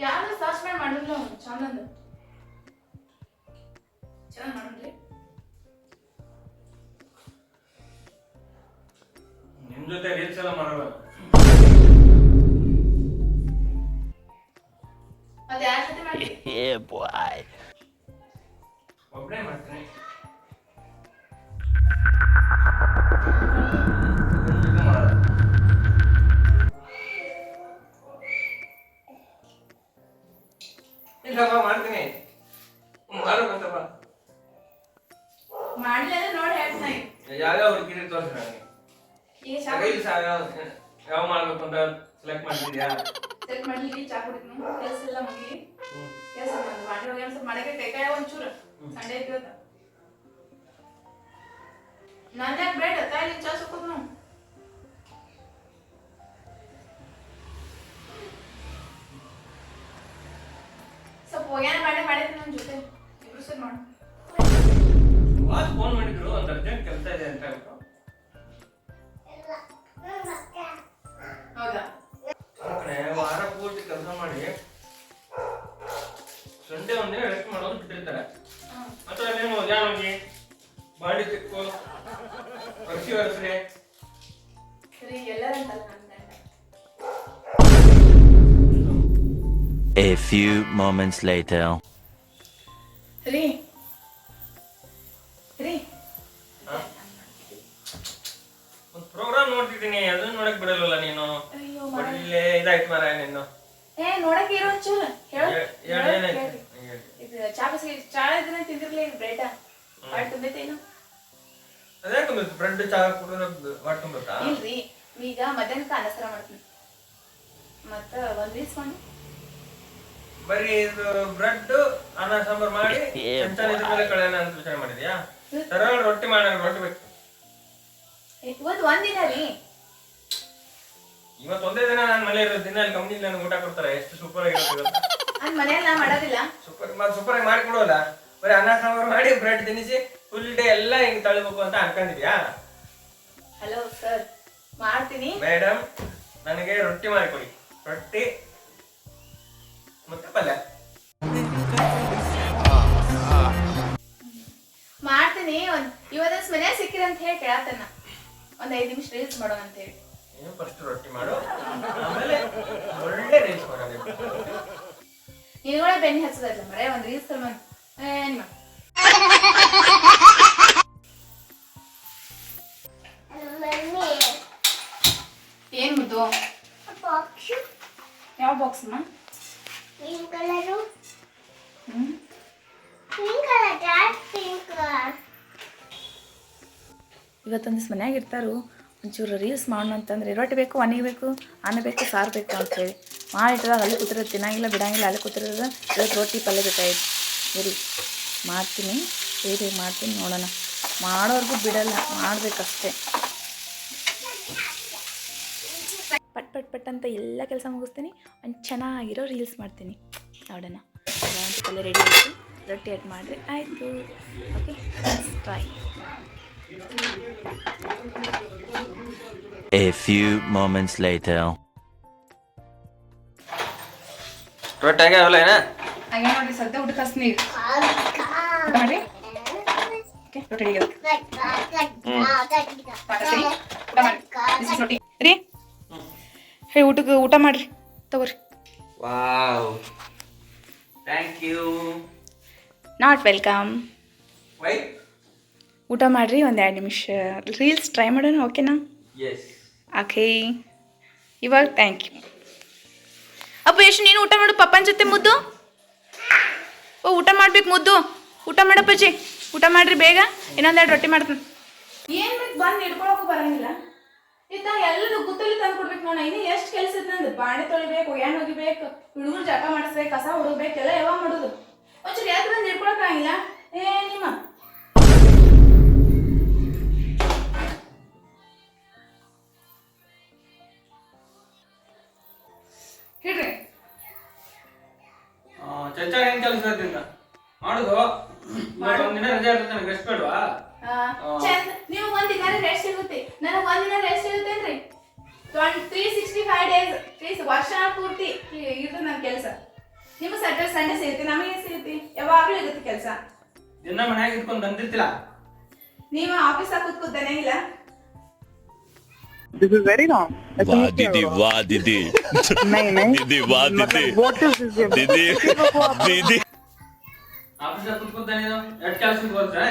ಯಾರು ಸರ್ಚ್ ಮಾಡಿಲ್ಲ ಚಂದಂದ ಚೆನ್ನಾಗಿ ಮಾಡ್ರಿ ನಿಮ್ ಜೊತೆ ರೀಲ್ಸ್ ಎಲ್ಲ ಮಾಡೋಣ ಅದೇ ಯಾರ ಜೊತೆ ಮಾಡಿ ಬಾಯ್ ಒಬ್ಬನೇ ಮಾಡ್ತೀನಿ ಇಲ್ಲಮ್ಮ ಮಾಡ್ತೀನಿ ಮಾಡ್ಬೇಕಂತಪ್ಪ ಮಾಡಲಿಲ್ಲ ನೋಡಿ ಹೇಳ್ತೀನಿ ಯಾವ್ಯಾವ ಹುಡುಗಿರಿ ತೋರಿಸಿ ನನಗೆ ಈಗ ರೀಲ್ಸ್ ಯಾವ ಮಾಡ್ಬೇಕು ಅಂತ ಸೆಲೆಕ್ಟ್ ಮಾಡಿದ್ಯಾ ಸೆಲೆಕ್ಟ್ ಮಾಡ್ಲಿಕ್ಕೆ ಚಾ ಕುಡಿದ್ನು ಕೆಲಸ ಎಲ್ಲ ಮುಗಿ ಕೆಲಸ ಮಾಡಿ ಹೋಗಿ ಸ್ವಲ್ಪ ಮಾಡಕ್ಕೆ ಕೈ ಒಂಚೂರು ಸಂಡೆ ಇದ್ದದ ನಂದೇ ಬೇಡ ತಾಯಿ ಚಾ ಸುಕ್ಕುದ್ನು ಸ್ವಲ್ಪ ಹೋಗ್ಯಾನ ಮಾಡಿದ್ವಿ ನನ್ನ ಜೊತೆ ಇಬ್ರು ಸರ್ ಮಾಡು ಫೋನ್ ಮಾಡಿದ್ರು ಒಂದು ಅರ್ಜೆಂಟ್ ಕೆಲಸ ಇದೆ ಅಂತ ಹೇಳ್ಬಿಟ್ಟು ಹೌದಾ ವಾರ ಪೂರ್ತಿ ಕೆಲಸ ಮಾಡಿ ಸಂಡೆ ಒಂದಿನ ರೆಸ್ಟ್ ಮಾಡೋದು ಬಿಟ್ಟಿರ್ತಾರೆ ಅಥವಾ ನೀವು ಹೋಗಿ ಬಾಡಿ ತಿಕ್ಕು ವರ್ಷಿ ವರ್ಷರಿ ಸರಿ ಎಲ್ಲರಂತಲ್ಲ ನನ್ನ A few moments later. ರೀ ರೀ ಒಂದು ಪ್ರೋಗ್ರಾಮ್ ನೋಡ್ತಿದ್ದೀನಿ ಅದನ್ನ ನೋಡಕ್ ಬಿಡಲ್ವಲ್ಲ ನೀನು ಅಯ್ಯೋ ಒಳ್ಳೆ ಇದಾಯ್ತು ಮಾರ ನೀನು ನೋಡಕ್ಕೆ ಇರೋ ಒಂಚೂರು ಏನಾಯ್ತು ಇದು ಚಾ ಬಿಸಿ ಚಾ ಇದನ್ನ ತಿಂದಿರ್ಲಿ ಬ್ರೆಡ್ ಮಾಡಿ ತುಂಬೈತೇನು ಅದೇ ಬ್ರೆಡ್ ಚಾ ಕುಡಿದ್ರೆ ಮಾಡ್ಕೊಂಡ್ಬೇಕಾ ಇಲ್ರಿ ಈಗ ಮಧ್ಯಾಹ್ನಕ್ಕೆ ಅನಸ್ತರ ಮಾಡ್ತೀನಿ ಮತ್ತ ಒಂದ್ ರೀಸ್ ಮಾಡಿ ಬರೀ ಇದು ಬ್ರೆಡ್ ಅನ್ನ ಸಾಂಬಾರ್ ಮಾಡಿ ಚಂಚನ ಇದ್ರ ಮೇಲೆ ಕಳೆಯೋಣ ಅಂತ ವಿಚಾರ ಮಾಡಿದ್ಯಾ ಸರಳ ರೊಟ್ಟಿ ಮಾಡೋಣ ರೊಟ್ಟಿ ಬೇಕು ಇವತ್ತು ಒಂದಿನ ರೀ ಇವತ್ತು ಒಂದೇ ದಿನ ನಾನು ಮನೆ ಇರೋ ದಿನ ಅಲ್ಲಿ ಕಂಪ್ನಿ ನನಗೆ ಊಟ ಕೊಡ್ತಾರೆ ಎಷ್ಟು ಸೂಪರ್ ಆಗಿರುತ್ತೆ ಅದ್ ಮನೆಯಲ್ಲಿ ನಾ ಮಾಡೋದಿಲ್ಲ ಸೂಪರ್ ಆಗಿ ಮಾಡಿ ಕೊಡೋಲ್ಲ ಬರೀ ಅನ್ನ ಸಾಂಬಾರ್ ಮಾಡಿ ಬ್ರೆಡ್ ತಿನ್ನಿಸಿ ಫುಲ್ ಡೇ ಎಲ್ಲ ಹಿಂಗ್ ತಳಿಬೇಕು ಅಂತ ಅನ್ಕೊಂಡಿದ್ಯಾ ಹಲೋ ಸರ್ ಮಾಡ್ತೀನಿ ಮೇಡಮ್ ನನಗೆ ರೊಟ್ಟಿ ಮಾಡಿಕೊಡಿ ರೊಟ್ಟಿ ಮತ್ತೆ ಪಲ್ಯ ಮಾಡ್ತೀನಿ ಇವತ್ತ ಮನೆ ಸಿಕ್ಕಿರ ಅಂತ ಹೇಳಿ ಕೇಳತ್ತನ್ನ ಒಂದ್ 5 ನಿಮಿಷ ರೀಲ್ಸ್ ಮಾಡೋಣ ಅಂತ ಹೇಳಿ ನೀನು ಫಸ್ಟ್ ರೊಟ್ಟಿ ಮಾಡು ಆಮೇಲೆ ಒಳ್ಳೆ ರೀಲ್ಸ್ ಮಾಡೋದು ನೀನುಗಳೇ ಬೆನ್ನಿ ಹಚ್ಚದಲ್ಲ ಮರೆ ಒಂದ್ ರೀಲ್ಸ್ ಏನ್ ಏನ್ ಮುದ್ದು ಯಾವ ಬಾಕ್ಸ್ ಅಮ್ಮ ಪಿಂಕ್ ಕಲರು ಹ್ಮ್ ಪಿಂಕ್ ಕಲರ್ ಡಾರ್ಕ್ ಪಿಂಕ್ ಇವತ್ತೊಂದಿವ್ಸ ಮನ್ಯಾಗ ಇರ್ತಾರು ಒಂಚೂರು ರೀಲ್ಸ್ ಮಾಡೋಣ ಅಂತಂದ್ರೆ ರೊಟ್ಟಿ ಬೇಕು ಒಣಗಿ ಬೇಕು ಅನ್ನ ಬೇಕು ಸಾರು ಬೇಕು ಅಂತೇಳಿ ಮಾಡಿಟ್ಟಾಗ ಅಲ್ಲಿ ಕೂತಿರೋದು ತಿನ್ನಂಗಿಲ್ಲ ಬಿಡಂಗಿಲ್ಲ ಅಲ್ಲಿ ಕೂತಿರೋದು ಇವತ್ತು ರೊಟ್ಟಿ ಪಲ್ಯ ಬೇಕಾಯ್ತು ಇರಿ ಮಾಡ್ತೀನಿ ಹೇಗೆ ಮಾಡ್ತೀನಿ ನೋಡೋಣ ಮಾಡೋರ್ಗೂ ಬಿಡಲ್ಲ ಮಾಡಬೇಕಷ್ಟೇ ಪಟ್ ಪಟ್ ಪಟ್ ಅಂತ ಎಲ್ಲ ಕೆಲಸ ಮುಗಿಸ್ತೀನಿ ಒಂದು ಚೆನ್ನಾಗಿರೋ ರೀಲ್ಸ್ ಮಾಡ್ತೀನಿ ನೋಡೋಣ ಪಲ್ಯ ರೆಡಿ ಆಯಿತು ರೊಟ್ಟಿ ಆ್ಯಡ್ ಮಾಡಿದ್ರೆ ಆಯಿತು okay try A few moments later. ರೊಟ್ಟಿ ಹಂಗೆ ಅವಲ್ಲ ಏನ ಹಂಗೆ ನೋಡಿ ಸದ್ಯ ಊಟ ಕಸ್ನಿ ಊಟ ಮಾಡಿ ಓಕೆ ರೊಟ್ಟಿ ರೆಡಿ ಊಟ ಮಾಡಿ ರೊಟ್ಟಿ ರೀ ಹೇಳಿ ಊಟಕ್ಕೆ ಊಟ ಮಾಡಿರಿ ತಗೋರಿ wow thank you not welcome why ಊಟ ಮಾಡಿರಿ ಒಂದು 2 ನಿಮಿಷ ರೀಲ್ಸ್ ಟ್ರೈ ಮಾಡೋಣ ಓಕೆನಾ ಎಸ್ ಓಕೆ ಇವಾಗ ಥ್ಯಾಂಕ್ ಯು ಅಪ್ಪ ಎಷ್ಟು ನೀನು ಊಟ ಮಾಡು ಪಪ್ಪನ ಜೊತೆ ಮುದ್ದು ಓ ಊಟ ಮಾಡ್ಬೇಕು ಮುದ್ದು ಊಟ ಮಾಡಪ್ಪಜ್ಜಿ ಊಟ ಮಾಡ್ರಿ ಬೇಗ ಇನ್ನೊಂದೆರಡು ರೊಟ್ಟಿ ಮಾಡ್ತೀನಿ ಏನು ಬೇಕು ಬಂದು ಇಟ್ಕೊಳಕ್ಕೂ ಬರಂಗಿಲ್ಲ ಇದ್ದಾಗ ಎಲ್ಲರೂ ಗುತ್ತಲ್ಲಿ ತಂದು ಕೊಡ್ಬೇಕು ನೋಡ ಇನ್ನು ಎಷ್ಟು ಕೆಲಸ ಇತ್ತು ಅಂದ್ರೆ ಬಾಂಡೆ ತೊಳಿಬೇಕು ಒಗ್ಯಾಣ ಹೋಗಿಬೇಕು ಹುಡುಗರು ಜಕ ಮಾಡಿಸ್ಬೇಕು ಕಸ ಹುಡುಗ್ಬೇಕು ಎಲ್ಲ ಯಾವಾಗ ಮಾಡೋದು ಒಂಚೂರು ಯಾವ್ದು ಬಂದು ಇಟ್ಕೊಳಕ್ಕಾಗಿಲ್ಲ ನಿಮ್ಮ ಹೇಳ್ರಿ ಚಂಚ ಹೆಂಗ್ ಕೆಲಸ ಮಾಡೋದು ಒಂದಿನ ರಜೆ ಇರ್ತದೆ ನನಗೆ ರೆಸ್ಟ್ ಬೇಡವಾ? ನೀವು ಒಂದಿನ ರೆಸ್ಟ್ ಸಿಗುತ್ತೆ, ನನಗೆ ಒಂದಿನ ರೆಸ್ಟ್ ಸಿಗುತ್ತೇನ್ರಿ? 365 ಡೇಸ್ ವರ್ಷ ಪೂರ್ತಿ ಇದು ನನ್ನ ಕೆಲಸ. ನಿಮ್ಗೆ ಸ್ಯಾಟರ್ಡೆ ಸಂಡೇ ಸಿಗುತ್ತೆ, ನಮಗೆ ಸಿಗುತ್ತೆ, ಯಾವಾಗಲೂ ಇರುತ್ತೆ ಕೆಲಸ. ದಿನ ಮನ್ಯಾಗ ಇಟ್ಕೊಂಡು ಬಂದಿರ್ತಿಲ್ಲ. ನೀವು ಆಫೀಸಾಗ ಕೂತ್ಕೊತಾನೆ ಇಲ್ಲ. This is very wrong. वाह दीदी, वाह दीदी, नहीं दीदी, वाह दीदी, what is this? दीदी, दीदी. ಆಫೀಸಾಗ ಕೂತ್ಕೊತಾನೆ ಇದು ಎಷ್ಟು ಕೆಲಸಕ್ಕೆ ಹೋಗ್ತಾರೆ?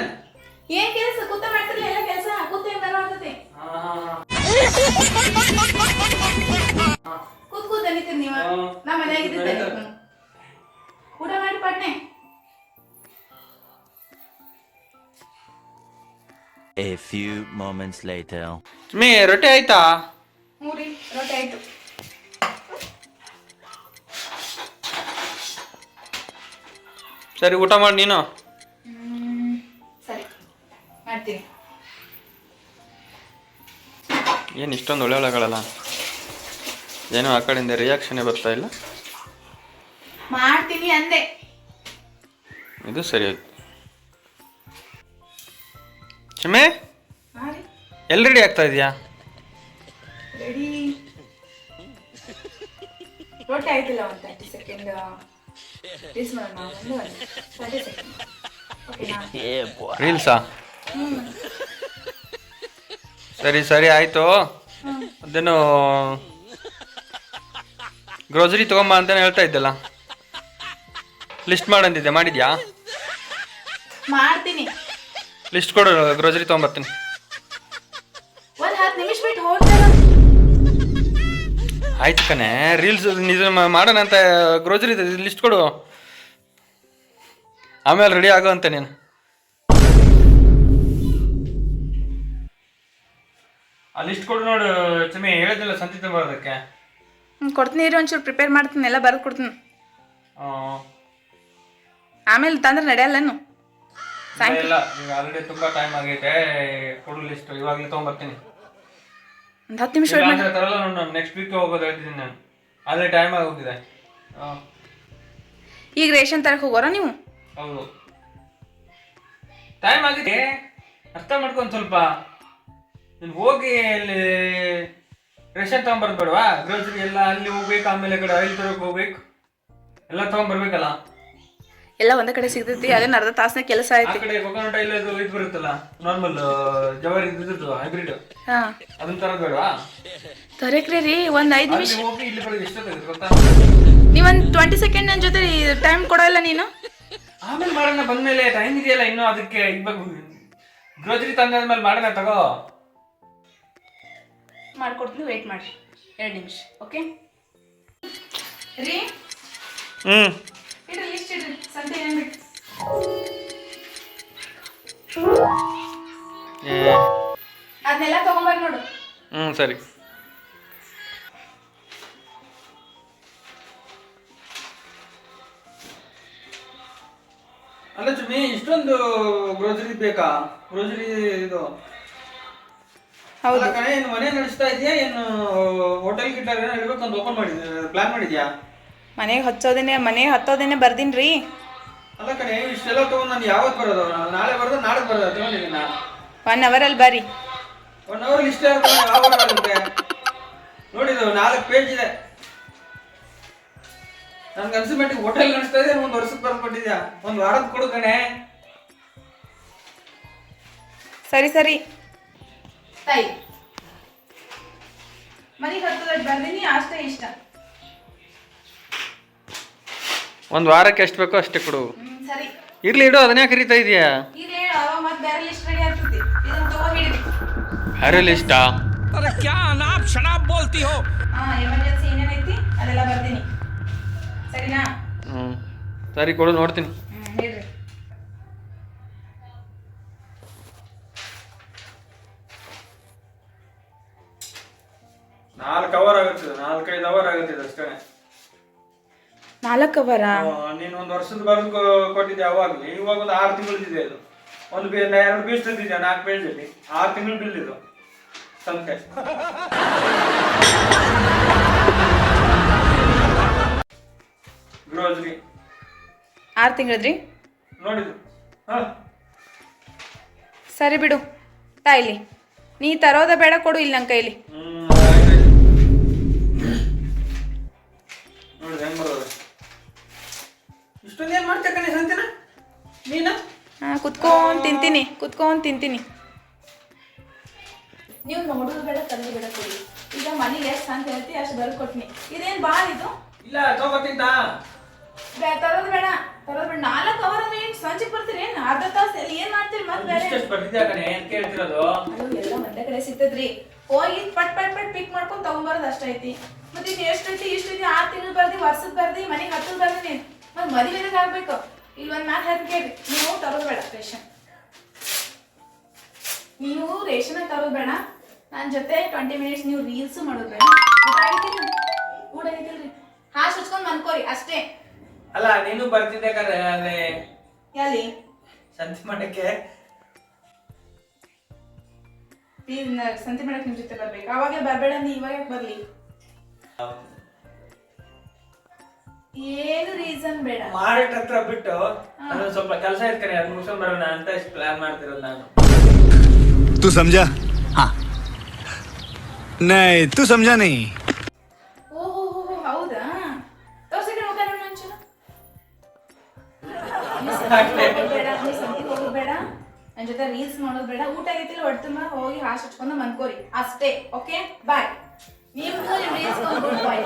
ಏನ್ ಕೆಲಸ ಕೂತ ಮಾಡ್ತಿರ್ಲಿಲ್ಲ, ಎಲ್ಲ ಕೆಲಸ ಕೂತೇ ಬರೋತೈತಿ. ಕೂತ್ ಅನಿತೀರಿ ನೀವು. ನಾ ಮನ್ಯಾಗ ಇದ್ದಿದ್ದೆ, ಊಟ ಮಾಡಿ ಪಟ್ನೆ. A few moments later. May ರೊಟ್ಟಿ ಆಯ್ತಾ? ಮೂರಿ ರೊಟ್ಟಿ ಆಯ್ತು. ಸರಿ ಊಟ ಮಾಡಿ ನೀನು. ಸರಿ ಮಾಡ್ತೀನಿ. ಏನು ಇಷ್ಟೊಂದು ಒಳ್ಳೆಗಳಲ್ಲ, ಏನೋ ಆ ಕಡೆಯಿಂದ ರಿಯಾಕ್ಷನೇ ಬರ್ತಾ ಇಲ್ಲ. ಮಾಡ್ತೀನಿ ಅಂದೆ. ಇದು ಸರಿ ಆಯ್ತು. ಚಿಮ್ಮೆ ಎಲ್ಲಿ ರೆಡಿ ಆಗ್ತಾ ಇದೆಯಾ? ರೆಡಿ. ರೊಟ್ಟಿ ಆಯ್ತಿಲ್ಲ, ಒಂದು 30 ಸೆಕೆಂಡ್ ರೀಲ್ಸ್ ಮಾಡೋಣ. ಒಂದು 30 ಸೆಕೆಂಡ್ ಓಕೆನಾ? ರೀಲ್ಸಾ? ಸರಿ ಸರಿ ಆಯಿತು. ಅದೇನು ಗ್ರೋಸರಿ ತೊಗೊಂಬ ಅಂತಾನೆ ಹೇಳ್ತಾ ಇದ್ದಲ್ಲ, ಲಿಸ್ಟ್ ಮಾಡಂದಿದ್ದೆ, ಮಾಡಿದ್ಯಾ? ಮಾಡ್ತೀನಿ. ಲಿಸ್ಟ್ ಕೊಡು, ಗ್ರೋಸರಿ ತೊಗೊಂಬರ್ತೀನಿ. ಒಂದು 10 ನಿಮಿಷ ಬಿಟ್ಟು ಹೋಗ್ತಾರ. ಆಯ್ತು ಕಣೆ, ರೀಲ್ಸ್ ನಿಜ ಮಾಡೋಣ ಅಂತ ಗ್ರೋಸರಿ ಲಿಸ್ಟ್ ಕೊಡು, ಆಮೇಲೆ ರೆಡಿ ಆಗೋ ಅಂತ ನೀನು. ಆ ಲಿಸ್ಟ್ ಕೊಡು ನೋಡು ಚಮಿ, ಹೇಳಿದ್ನಲ್ಲ ಸಂತಿ ಬರೋದಕ್ಕೆ. ಕೊಡ್ತೀನಿ ಇರಿ, ಒಂಚೂರು ಪ್ರಿಪೇರ್ ಮಾಡ್ತೀನಿ, ಎಲ್ಲ ಬರೆದು ಕೊಡ್ತೀನಿ. ಆಮೇಲೆ ತಂದ್ರೆ ನಡೆಯಲ್ಲನು. ಇಲ್ಲ, ಈಗ ಆಲ್ರೆಡಿ ತುಂಬಾ ಟೈಮ್ ಆಗೈತೆ, ಕೊಡು ಲಿಸ್ಟ್, ಇವಾಗಲೇ ತೊಗೊಂಬರ್ತೀನಿ. ಒಂದು 10 ನಿಮಿಷ ವೇಟ್ ಮಾಡಿ. ತರಲ್ಲ ನೋಡು, ನೆಕ್ಸ್ಟ್ ವೀಕ್ ಹೋಗೋದು ಹೇಳ್ತಿದ್ದೀನಿ ನಾನು, ಆಲ್ರೆಡಿ ಟೈಮ್ ಆಗೋಗಿದೆ. ಈಗ ರೇಷನ್ ತರಕ್ಕೆ ಹೋಗೋರ ನೀವು? ಹೌದು, ಟೈಮ್ ಆಗಿದೆ, ಅರ್ಥ ಮಾಡ್ಕೊಂಡು ಸ್ವಲ್ಪ. ನೀನು ಹೋಗಿ ಅಲ್ಲಿ ರೇಷನ್ ತಗೊಂಬರ್ಬೇಡವಾ? ಗ್ರೋಸರಿ ಎಲ್ಲ ಅಲ್ಲಿ ಹೋಗ್ಬೇಕು, ಆಮೇಲೆ ಕಡೆ ಆಯಿಲ್ ತರೋಕೆ ಹೋಗ್ಬೇಕು, ಎಲ್ಲ ತಗೊಂಬರ್ಬೇಕಲ್ಲ. ಎಲ್ಲ ಒಂದೇ ಕಡೆ ಸಿಗ್ತೈತಿ, ಅದೇನು ಅರ್ಧ ತಾಸನೇ ಕೆಲಸ ಆ ಐತಿ. ಕಡೆ ಕೊಕೊನಟ್ ಆಯಿಲ್ ಇದು ಬರುತ್ತಲ್ಲ, ನಾರ್ಮಲ್ ಜವಾರಿ ಇದ್ದಿದ್ದು ಹೈಬ್ರಿಡ್, ಹಾಂ ಅದನ್ನ ತರೋದು ಬೇಡವಾ? ತರಕ್ರಿ ರೀ, ಒಂದು 5 ನಿಮಿಷ. ಅಲ್ಲಿ ಹೋಗಿ ಇಲ್ಲಿ ಬರೋದು ಎಷ್ಟೊತ್ತಾಗುತ್ತೆ ಗೊತ್ತಾ? ನೀವೊಂದು 20 ಸೆಕೆಂಡ್ ನನ್ನ ಜೊತೆ ಟೈಮ್ ಕೊಡೋಲ್ಲ ನೀನು? ಆಮೇಲೆ ಮಾಡೋಣ, ಬಂದ್ಮೇಲೆ ಟೈಮ್ ಇದೆಯಲ್ಲ ಇನ್ನೂ. ಅದಕ್ಕೆ ಇವಾಗ ಗ್ರೋಸರಿ ತಂದಾದ್ಮೇಲೆ ಮಾಡೋಣ, ತಗೋ. ಮಾಡ್ಕೊಡ್ತೀನಿ, ವೇಟ್ ಮಾಡಿ 2 ನಿಮಿಷ. ಓಕೆ ರೀ, ಇಡ್ರಿ ಲಿಸ್ಟ್ ಇಡ್ರಿ, ಸಂತೆ ಏನೇನು ಬೇಕು ಅದನ್ನೆಲ್ಲ ತಗೊಂಬರ್ ನೋಡು. ಸರಿ. ಅಲ್ಲ ಚುಮ್ಮಿ, ಇಷ್ಟೊಂದು ಗ್ರೋಸರಿ ಬೇಕಾ? ಗ್ರೋಸರಿ ಇದು ಹೌದು. ಕಣೆ, ಏನು ಮನೆ ನಡೆಸ್ತಾ ಇದೆಯಾ, ಏನು ಹೋಟೆಲ್ ಗಿಟ್ಟರ್ ಏನೋ ಇಡ್ಬೇಕು ಅಂತ ಓಪನ್ ಮಾಡಿದ್ಯಾ, ಪ್ಲಾನ್ ಮಾಡಿದ್ಯಾ? ಮನೆಗೆ ಹತ್ತೋದೇನೆ ಬರ್ದೀನಿ ರೀ. ಅಲ್ಲ ಕಣೆ, ಇಷ್ಟೆಲ್ಲ ತಗೊಂಡು ನಾನು ಯಾವತ್ತು ಬರೋದು? ನಾಳೆ ಬರೋದು, ನಾಳೆ ಬರೋದು ತಗೊಂಡಿದ್ದೀನಿ. 1 ಅವರಲ್ಲಿ ಬರ್ರಿ. 1 ಅವರ್ ಇಷ್ಟ ಯಾವ ಆಗುತ್ತೆ ನೋಡಿದ್ದು, 4 ಪೇಜ್ ಇದೆ. ನನ್ಗೆ ಅನ್ಸೋ ಮಟ್ಟಿಗೆ ಹೋಟೆಲ್ ನಡೆಸ್ತಾ ಇದೆ, 1 ವರ್ಷಕ್ಕೆ ಬರ್ಕೊಟ್ಟಿದ್ಯಾ, 1 ವಾರದ ಕೊಡು ಕಣೆ. ಸರಿ ತಾಯಿ, ಮನೆಗೆ ಹತ್ತೋದಟ್ಟು ಬರ್ದೀನಿ, ಅಷ್ಟೇ ಇಷ್ಟ. 1 ವಾರಕ್ಕೆ ಎಷ್ಟು ಬೇಕೋ ಅಷ್ಟೇ ಕೊಡು. ಸರಿ ಇರ್ಲಿ, ಇಡು, ಅದನ್ನೇ ಕರಿತಾ ಇದೆಯಾ? ಈಗ ಹೇಳು, ಅವಾಗ ಮತ್ತೆ ಬೇರೆ ಲಿಸ್ಟ್ ರೆಡಿ ಆಗ್ತೈತಿ, ಇದನ್ನ ತಗೋ ಹಿಡಿದಿ. ಅರೆ ಲಿಸ್ಟಾ? ಹಾಂ, ಎಮರ್ಜೆನ್ಸಿ ಏನೇನೈತಿ ಅದೆಲ್ಲ ಬರ್ತೀನಿ, ಸರಿನಾ? ಸರಿ ಕೊಡು, ನೋಡ್ತೀನಿ. ಹೇಳ್ರಿ. ನಾಲ್ಕು ಅವರ್ ಆಗುತ್ತದೆ, 4-5 ಅವರ್ ಆಗುತ್ತಿದೆ ಅಷ್ಟೇ. 4 ಅವರ? ನೀನು 1 ವರ್ಷದ ಬರೆದು ಕೊಟ್ಟಿದ್ದೆ ಅವಾಗಲೇ, ಇವಾಗ ಒಂದು 6 ತಿಂಗಳಿದೆ. ಅದು 2 ಪೀಸ್ ತಂದಿದ್ಯಾ, 4 ಪೇಜ್ ಅಲ್ಲಿ 6 ತಿಂಗಳು ಬಿಲ್ ಇದು ಸಂತೆ. ಗ್ರೋಸರಿ 6 ತಿಂಗಳದ್ರಿ ನೋಡಿದ್ದು ಹಾಂ ಸರಿ ಬಿಡು ತಾಯಿಲಿ ನೀ ತರೋದ ಬೇಡ ಕೊಡು ಇಲ್ಲಿ ನನ್ನ ಕೈಲಿ. ನೋಡಿ ಹೆಂಗ್ ಬರೋದು. ಇಷ್ಟೊಂದು ಏನು ಮಾಡ್ತೀಯ ಕಣೆ ಸಂತಿನ ನೀನು? ಹಾಂ ಕುತ್ಕೊಂಡು ತಿಂತೀನಿ. ನೀವು ನೋಡೋದು ಬೇಡ ತಂದು ಬೇಡ ಕೊಡಿ. ಈಗ ಮನೇಲಿ ಎಷ್ಟು ಅಂತ ಹೇಳ್ತಿ ಅಷ್ಟು ಬರ್ದು ಕೊಟ್ನಿ. ಇದೇನು ಭಾಳ ಇದು? ಇಲ್ಲ ತಗೋತಿಂತ ತರೋದು ಬೇಡ 4 ಅವರ್ ಅಂದ್ರೆ ಏನು ಸಂಜೆಗೆ ಬರ್ತೀರಿ ಏನು? ಅರ್ಧ ತಾಸು ಏನು ಮಾಡ್ತೀರಿ ಮತ್ತೆ ಬೇರೆ? ಇಷ್ಟಷ್ಟು ಬರ್ತಿದ್ಯಾ ಕಣೆ ಏನು ಕೇಳ್ತಿರೋದು? ಅದು ಎಲ್ಲ ಒಂದೇ ಕಡೆ ಸಿಗ್ತದ್ರಿ. ಹೋಗಿ ಪಟ್ ಪಿಕ್ ಮಾಡ್ಕೊಂಡು ತಗೊಂಬರೋದು ಅಷ್ಟೈತಿ. ಮತ್ತೆ ಇದು ಎಷ್ಟೈತಿ ಇಷ್ಟೈತಿ 6 ತಿಂಗಳು ಬರ್ದಿ ವರ್ಷದ ಬರ್ದಿ ಮನೆಗೆ 10 ಬರ್ದಿ ನೀನು ಮತ್ತೆ ಮದುವೆದಾಗ ಆಗ್ಬೇಕು. ಇಲ್ಲಿ ಒಂದು ಮಾತು ಹೇಳ್ತೀನಿ ಕೇಳಿ, ನೀವು ತರೋದು ಬೇಡ ರೇಷನ್. ನೀವು ರೇಷನ್ ತರೋದು ಬೇಡ. ನನ್ನ ಜೊತೆ 20 ಮಿನಿಟ್ಸ್ ನೀವು ರೀಲ್ಸ್ ಮಾಡೋದು ಬೇಡ. ಊಟ ಆಗೈತಿಲ್ರಿ ಹಾಶ್ ಹಚ್ಕೊಂಡು ಮನ್ಕೋರಿ ಅಷ್ಟೇ. ಅಲ್ಲ ನೀನು ಬರ್ತಿದ್ದೆ ಕರೆ ಅಲ್ಲಿ ಎಲ್ಲಿ ಸಂತಿ ಮಾಡಕ್ಕೆ. ಸಂತೆ ಮಾಡಕ್ ನಿಮ್ ಜೊತೆ ಬರ್ಬೇಕು. ಅವಾಗೆ ಬರ್ಬೇಡ ನೀ ಇವಾಗ ಬರ್ಲಿ. ಏನು ರೀಸನ್ ಬೇಡ. ಮಾರ್ಕೆಟ್ ಹತ್ರ ಬಿಟ್ಟು ನಾನು ಸ್ವಲ್ಪ ಕೆಲಸ ಇರ್ತಾನೆ ಅದು ಮುಗಿಸ್ಕೊಂಡ್ ಬರೋಣ ಅಂತ ಇಷ್ಟು ಪ್ಲಾನ್ ಮಾಡ್ತಿರೋದು ನಾನು. तू समझा? हाँ नहीं तू समझा नहीं. ಓಹೋ ಹೌದಾ? ತೋರ್ಸಿದ್ರೆ ಮುಖ ನೋಡು ಒಂಚೂರು. ನೀ ಸಂತಿಗೆ ಹೋಗೋದು ಬೇಡ, ನನ್ನ ಜೊತೆ ರೀಲ್ಸ್ ಮಾಡೋದು ಬೇಡ. ಊಟ ಆಗೈತಿಲ್ಲ ಹೊಟ್ಟೆ ತುಂಬ ಹೋಗಿ ಹಾಶ್ ಹಚ್ಕೊಂಡು ಮನ್ಕೋರಿ ಅಷ್ಟೇ. Okay bye. ನೀವು ರೀಲ್ಸ್ ಬಾಯ್.